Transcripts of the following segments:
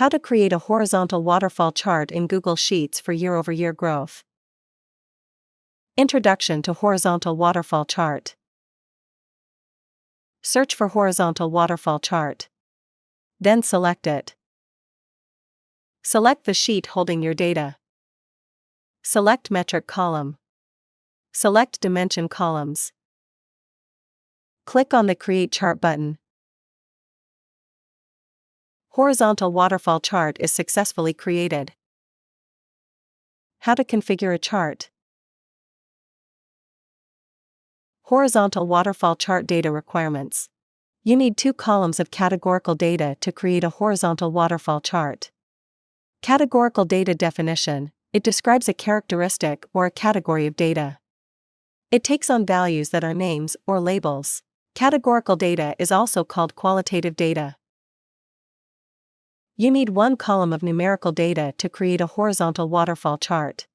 How to create a horizontal waterfall chart in Google Sheets for year-over-year growth. Introduction to Horizontal Waterfall Chart. Search for Horizontal Waterfall Chart. Then select it. Select the sheet holding your data. Select Metric column. Select Dimension columns. Click on the Create Chart button. Horizontal Waterfall Chart is successfully created. How to configure a chart. Horizontal Waterfall Chart data requirements. You need 2 columns of categorical data to create a horizontal waterfall chart. Categorical data definition. It describes a characteristic or a category of data. It takes on values that are names or labels. Categorical data is also called qualitative data. You need 1 column of numerical data to create a horizontal waterfall chart.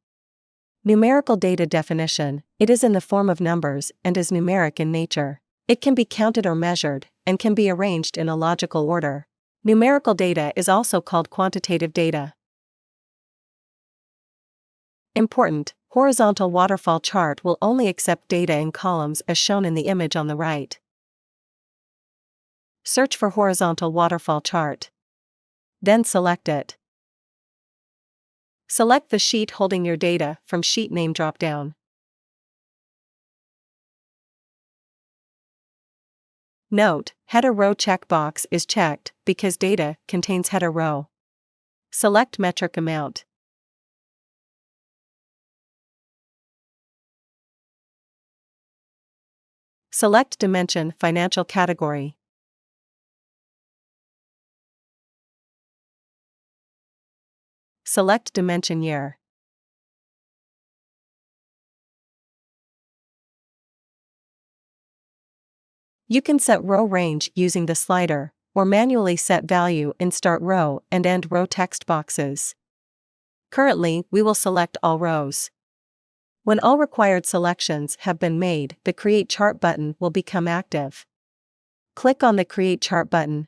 Numerical data definition. It is in the form of numbers and is numeric in nature. It can be counted or measured, and can be arranged in a logical order. Numerical data is also called quantitative data. Important: horizontal waterfall chart will only accept data in columns as shown in the image on the right. Search for horizontal waterfall chart. Then select it. Select the sheet holding your data from Sheet Name dropdown. Note: Header Row checkbox is checked because data contains header row. Select Metric amount. Select Dimension Financial category. Select Dimension Year. You can set row range using the slider, or manually set value in Start Row and End Row text boxes. Currently, we will select all rows. When all required selections have been made, the Create Chart button will become active. Click on the Create Chart button.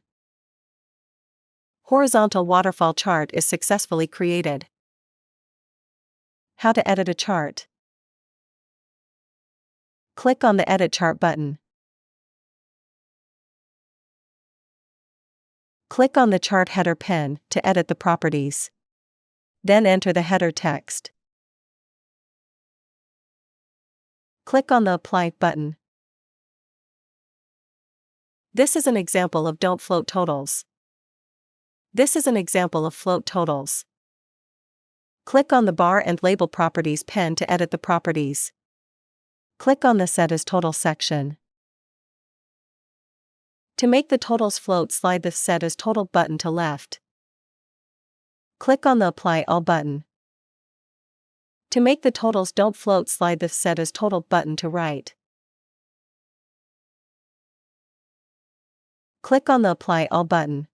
Horizontal waterfall chart is successfully created. How to edit a chart. Click on the Edit Chart button. Click on the chart header pen to edit the properties. Then enter the header text. Click on the Apply button. This is an example of Don't Float Totals. This is an example of Float Totals. Click on the Bar and Label Properties pen to edit the properties. Click on the Set as Total section. To make the totals float, slide the Set as Total button to left. Click on the Apply All button. To make the totals don't float, slide the Set as Total button to right. Click on the Apply All button.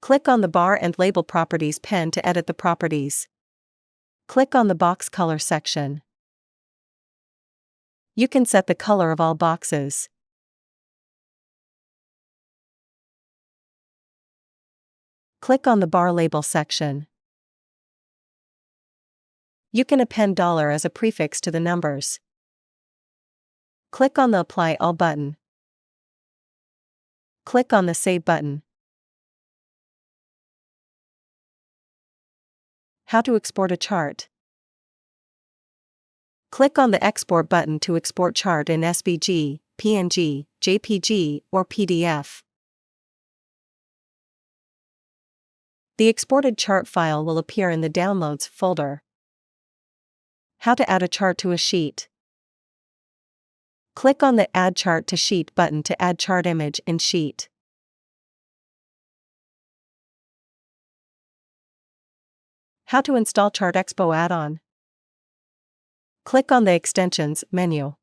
Click on the Bar and Label Properties pen to edit the properties. Click on the Box Color section. You can set the color of all boxes. Click on the Bar Label section. You can append $ as a prefix to the numbers. Click on the Apply All button. Click on the Save button. How to export a chart. Click on the Export button to export chart in SVG, PNG, JPG, or PDF. The exported chart file will appear in the Downloads folder. How to add a chart to a sheet. Click on the Add Chart to Sheet button to add chart image in sheet. How to install ChartExpo add-on. Click on the Extensions menu.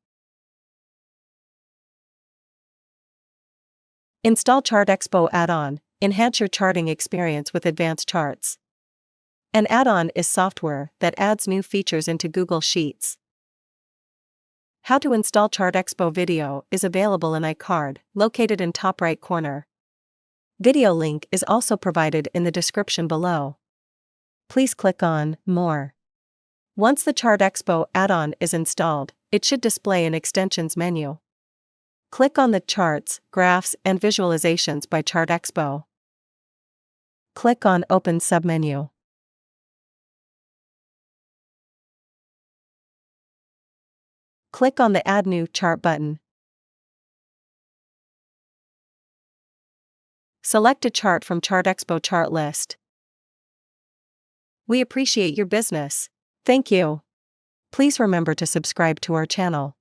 Install ChartExpo add-on. Enhance your charting experience with advanced charts. An add-on is software that adds new features into Google Sheets. How to install ChartExpo video is available in iCard, located in top right corner. Video link is also provided in the description below. Please click on More. Once the ChartExpo add-on is installed, it should display an Extensions menu. Click on the Charts, Graphs and Visualizations by ChartExpo. Click on Open submenu. Click on the Add New Chart button. Select a chart from ChartExpo chart list. We appreciate your business. Thank you. Please remember to subscribe to our channel.